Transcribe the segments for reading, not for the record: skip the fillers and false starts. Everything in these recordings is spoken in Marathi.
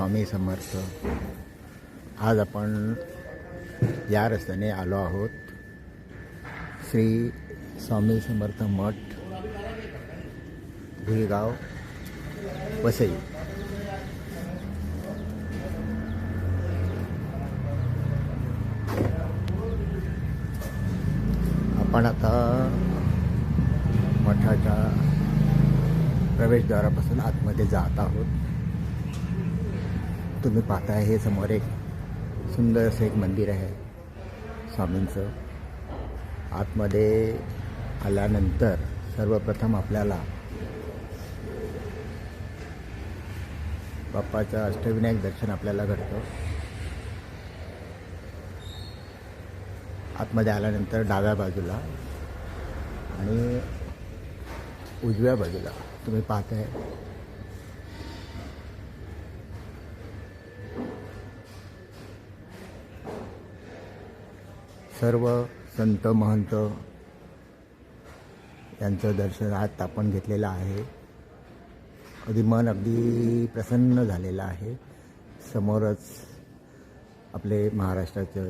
स्वामी समर्थ. आज आपण या रस्त्याने आलो आहोत श्री स्वामी समर्थ मठ, भुईगाव, वसई. आपण आता मठाच्या प्रवेशद्वारापासून आतमध्ये जात आहोत. तुम्ही पाहताय हे समोर एक सुंदर असं एक मंदिर आहे स्वामींचं. आतमध्ये आल्यानंतर सर्वप्रथम आपल्याला बाप्पाचं अष्टविनायक दर्शन आपल्याला घडतं. आतमध्ये आल्यानंतर डाव्या बाजूला आणि उजव्या बाजूला तुम्ही पाहताय सर्व संत महंत यांचं दर्शन आज आपण घेतलेलं आहे. मन अगदी प्रसन्न झालेलं आहे. समोरच आपले महाराष्ट्राचे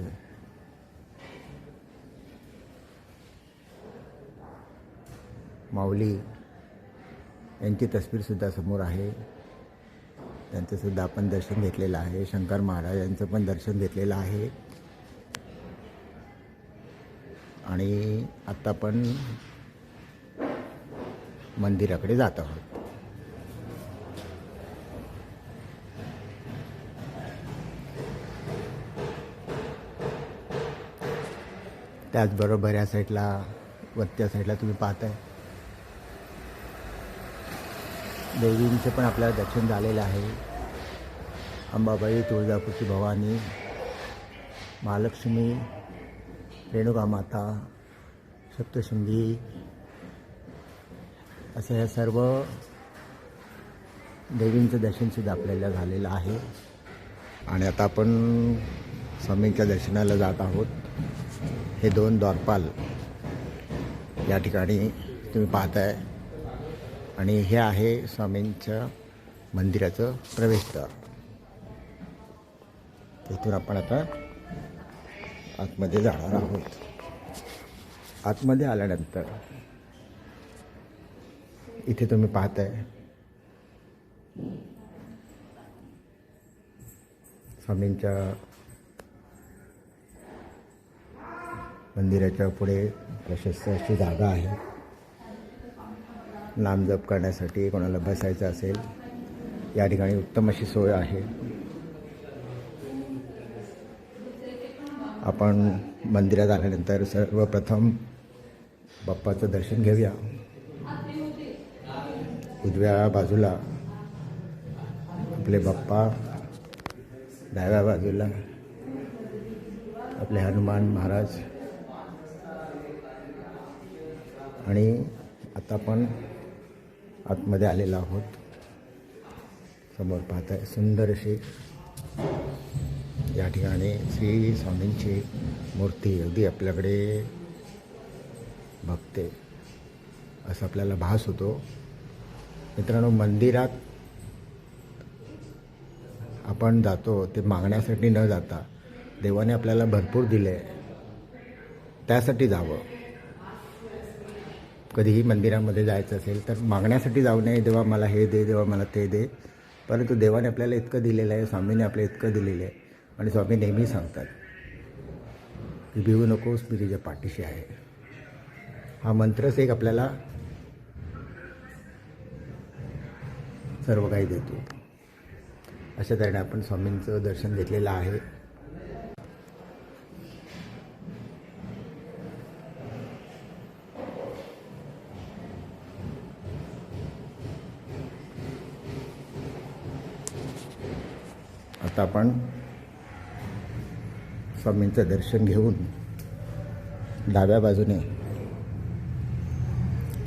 माऊली यांची तस्वीरसुद्धा समोर आहे. त्यांचंसुद्धा आपण दर्शन घेतलेलं आहे. शंकर महाराज यांचं पण दर्शन घेतलेलं आहे. आणि आत्ता पण मंदिराकडे जात आहोत. त्याचबरोबर या साईडला वरच्या साईडला तुम्ही पाहताय देवींचे पण आपल्याला दर्शन झालेलं आहे. अंबाबाई, तुळजापूरची भवानी, महालक्ष्मी, रेणुका माता, सप्तशृंगी असं ह्या सर्व देवींचं दर्शनसुद्धा आपल्याला झालेलं आहे. आणि आता आपण स्वामींच्या दर्शनाला जात आहोत. हे दोन द्वारपाल या ठिकाणी तुम्ही पाहताय आणि हे आहे स्वामींच्या मंदिराचं प्रवेशद्वार. तिथून आपण आता आतमध्ये जाणार आहोत. आतमध्ये आल्यानंतर इथे तुम्ही पाहताय स्वामींच्या मंदिराच्या पुढे प्रशस्त अशी जागा आहे. नामजप करण्यासाठी कोणाला बसायचं असेल या ठिकाणी उत्तम अशी सोय आहे. आपण मंदिरात आल्यानंतर सर्वप्रथम बाप्पाचं दर्शन घेऊया. उजव्या बाजूला आपले बाप्पा, डाव्या बाजूला आपले हनुमान महाराज. आणि आता आपण आतमध्ये आलेलो आहोत. समोर पाहताय सुंदर अशी या ठिकाणी श्री स्वामींची मूर्ती अगदी आपल्याकडे बघते असं आपल्याला भास होतो. मित्रांनो, मंदिरात आपण जातो ते मागण्यासाठी न जाता देवाने आपल्याला भरपूर दिले त्यासाठी जावं. कधीही मंदिरामध्ये जायचं असेल तर मागण्यासाठी जाऊ नये, देवा मला हे दे, देवा मला ते दे. परंतु देवाने आपल्याला इतकं दिलेलं आहे, स्वामीने आपल्याला इतकं दिलेलं आहे. आणि स्वामी नेहमी सांगतात की भिवू नकोस, मी तुझ्या पाठीशी आहे. हा मंत्रच एक आपल्याला सर्व काही देतो. अशा तऱ्हेने आपण स्वामींचं दर्शन घेतलेलं आहे. आता आपण स्वामींचं दर्शन घेऊन डाव्या बाजूने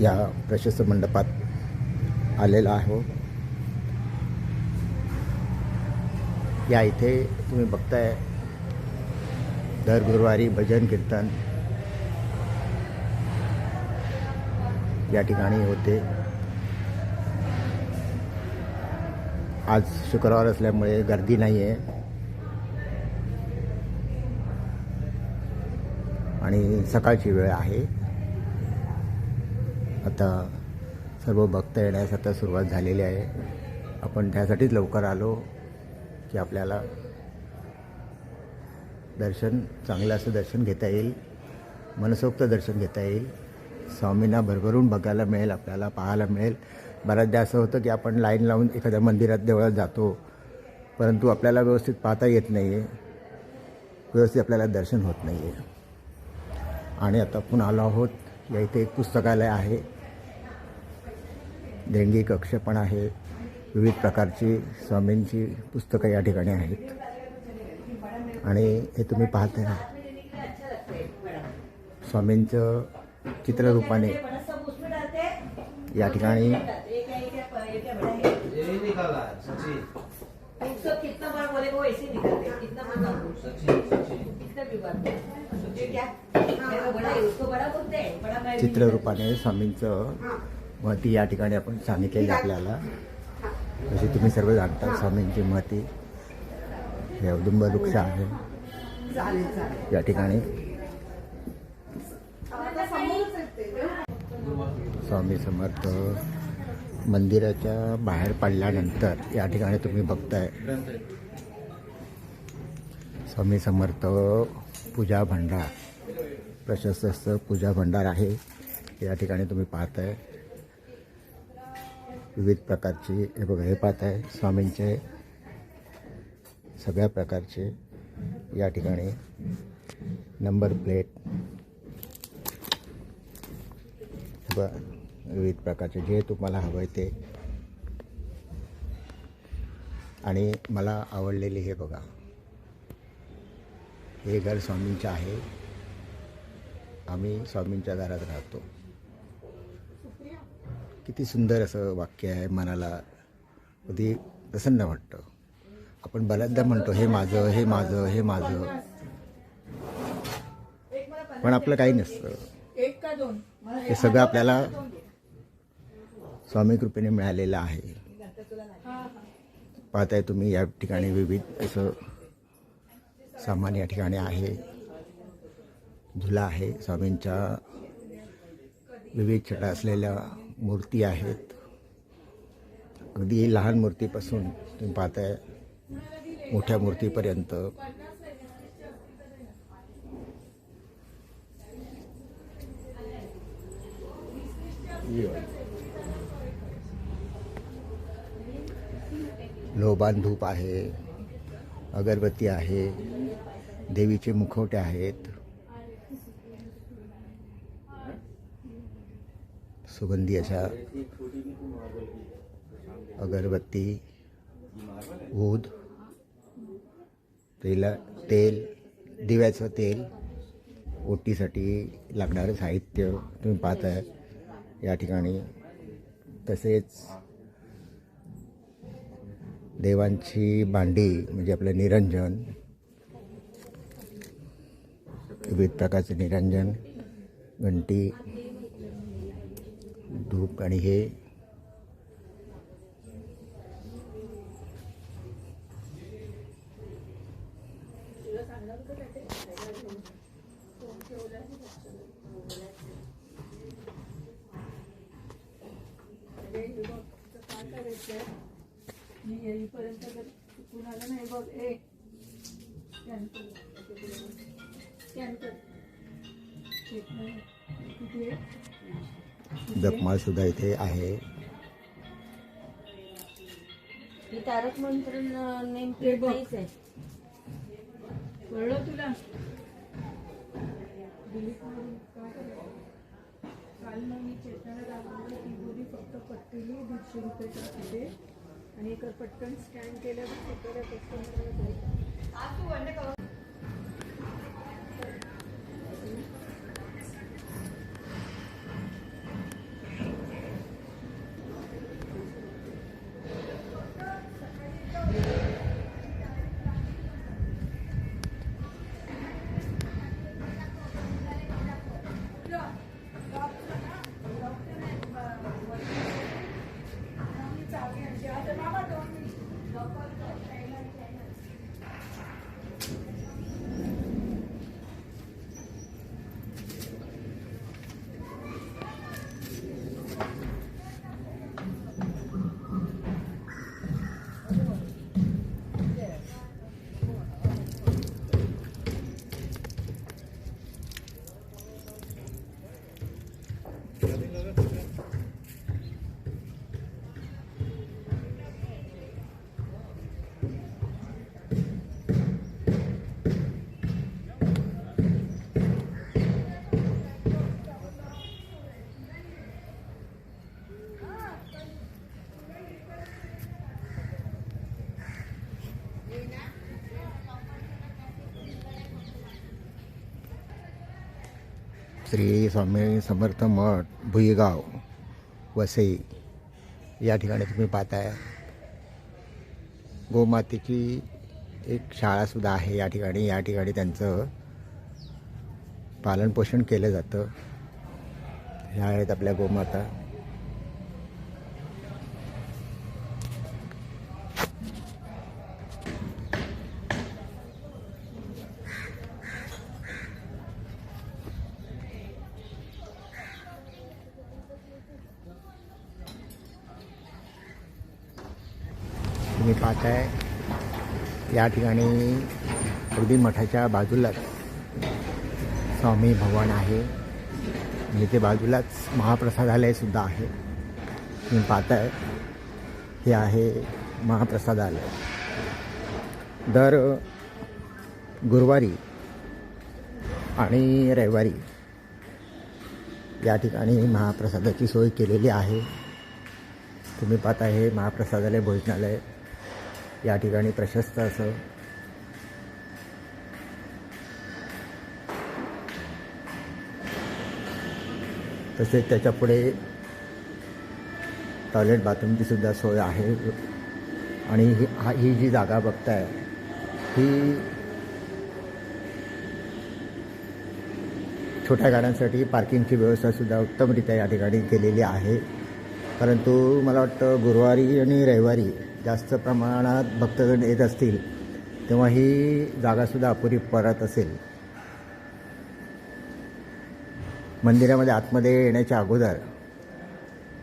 या प्रशस्त मंडपात आलेला आहोत. या इथे तुम्ही बघताय दर गुरुवारी भजन कीर्तन या ठिकाणी होते. आज शुक्रवार असल्यामुळे गर्दी नाही आहे आणि सकाळची वेळ आहे. आता सर्व भक्त येण्यास आता सुरुवात झालेली आहे. आपण त्यासाठीच लवकर आलो की आपल्याला दर्शन चांगलं असं दर्शन घेता येईल, मनसोक्त दर्शन घेता येईल, स्वामींना भरभरून बघायला मिळेल, आपल्याला पाहायला मिळेल. बऱ्याचदा असं होतं की आपण लाईन लावून एखाद्या मंदिरात देवळात जातो, परंतु आपल्याला व्यवस्थित पाहता येत नाही आहे, व्यवस्थित आपल्याला दर्शन होत नाही आहे. आणि आता आपण आलो आहोत, या इथे एक पुस्तकालय आहे, देणगी कक्ष पण आहे, विविध प्रकारची स्वामींची पुस्तकं या ठिकाणी आहेत. आणि हे तुम्ही पाहताय स्वामींचं चित्ररूपाने या ठिकाणी चित्ररूपाने स्वामींचं महती या ठिकाणी आपण सांगितलेली आपल्याला. जसे तुम्ही सर्व जाणता स्वामींची महती. हे औदुंब वृक्ष आहे या ठिकाणी. स्वामी समर्थ मंदिराच्या बाहेर पडल्यानंतर या ठिकाणी तुम्ही बघताय स्वामी समर्थ पूजा भंडार, प्रशस्त असं पूजा भंडार आहे या ठिकाणी तुम्ही पाहताय. विविध प्रकारची हे बघा, हे पाहताय स्वामींचे सगळ्या प्रकारचे या ठिकाणी नंबर प्लेट, बघा विविध प्रकारचे जे तुम्हाला हवं आहे ते. आणि मला आवडलेले हे बघा, हे घर स्वामींचं आहे. आम्ही स्वामींच्या घरात राहतो. किती सुंदर असं वाक्य आहे, मनाला कधी प्रसन्न वाटतं. आपण बऱ्याचदा म्हणतो हे माझं, हे माझं, हे माझं, पण आपलं काही नसतं. हे सगळं आपल्याला स्वामी कृपेने मिळालेलं आहे. पाहताय तुम्ही या ठिकाणी विविध असं सामान या ठिकाणी आहे. झुला आहे, स्वामींच्या विविध छटा असलेल्या मूर्ती आहेत. अगदी लहान मूर्तीपासून तुम्ही पाहताय मोठ्या मूर्तीपर्यंत. लोबान धूप आहे, अगरबत्ती आहे, देवीचे मुखवटे आहेत, सुगंधी अशा अगरबत्ती, ऊद, तेल, दिव्याचं तेल, ओटीसाठी लागणारं साहित्य तुम्ही पाहताय या ठिकाणी. तसेच देवांची भांडी म्हणजे आपलं निरंजन, विविध प्रकारचे निरंजन, घंटी, धूप आणि हे जपमाळ सुद्धा इथे आहे. तारक मंत्र नेम प्लेट नाहीच आहे. कळलं तुला? काल मग मी चेतनाला दाखवलं की बोली फक्त पट्टीली 150 रुपयाच्या तिथे आणि एक पटकन स्कॅन केल्यावर सगळ्या कस्टमरला श्री स्वामी समर्थ मठ भुईगाव वसई या ठिकाणी तुम्ही पाहताय गोमातेची एक शाळासुद्धा आहे या ठिकाणी त्यांचं पालनपोषण केलं जातं. ह्या आहेत आपल्या गोमाता. तुम्ही पाहताय या ठिकाणी अगदी मठाच्या बाजूलाच स्वामी भवन आहे. इथे बाजूलाच महाप्रसादालय सुद्धा आहे. तुम्ही पाहताय हे आहे महाप्रसादालय. दर गुरुवारी आणि रविवारी या ठिकाणी महाप्रसादाची सोय केलेली आहे. तुम्ही पाहता हे महाप्रसादालय भोजनालय या ठिकाणी प्रशस्त असं तसेच त्याच्या पुढे टॉयलेट बाथरूमची सुद्धा सोय आहे. आणि ही जी जागा बघताय ही छोट्या गाड्यांसाठी पार्किंगची व्यवस्थासुद्धा उत्तमरित्या या ठिकाणी केलेली आहे. परंतु मला वाटतं गुरुवारी आणि रविवारी जास्त प्रमाणात भक्तगण येत असतील तेव्हा ही जागासुद्धा अपुरी परत असेल. मंदिरामध्ये आतमध्ये येण्याच्या अगोदर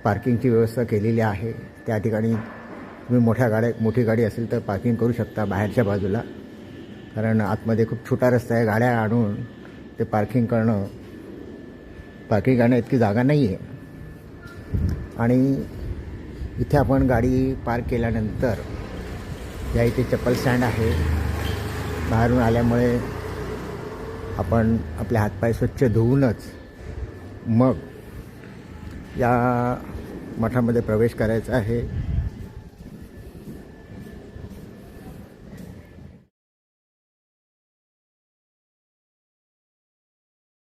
पार्किंगची व्यवस्था केलेली आहे. त्या ठिकाणी तुम्ही मोठी गाडी असेल तर पार्किंग करू शकता बाहेरच्या बाजूला, कारण आतमध्ये खूप छोटा रस्ता आहे. गाड्या आणून ते पार्किंग करण्या इतकी जागा नाही आहे. आणि इथे आपण गाडी पार्क केल्यानंतर या इथे चप्पल स्टँड आहे. बाहेरून आल्यामुळे आपण आपले हातपाय स्वच्छ धुवूनच मग या मठामध्ये प्रवेश करायचा आहे.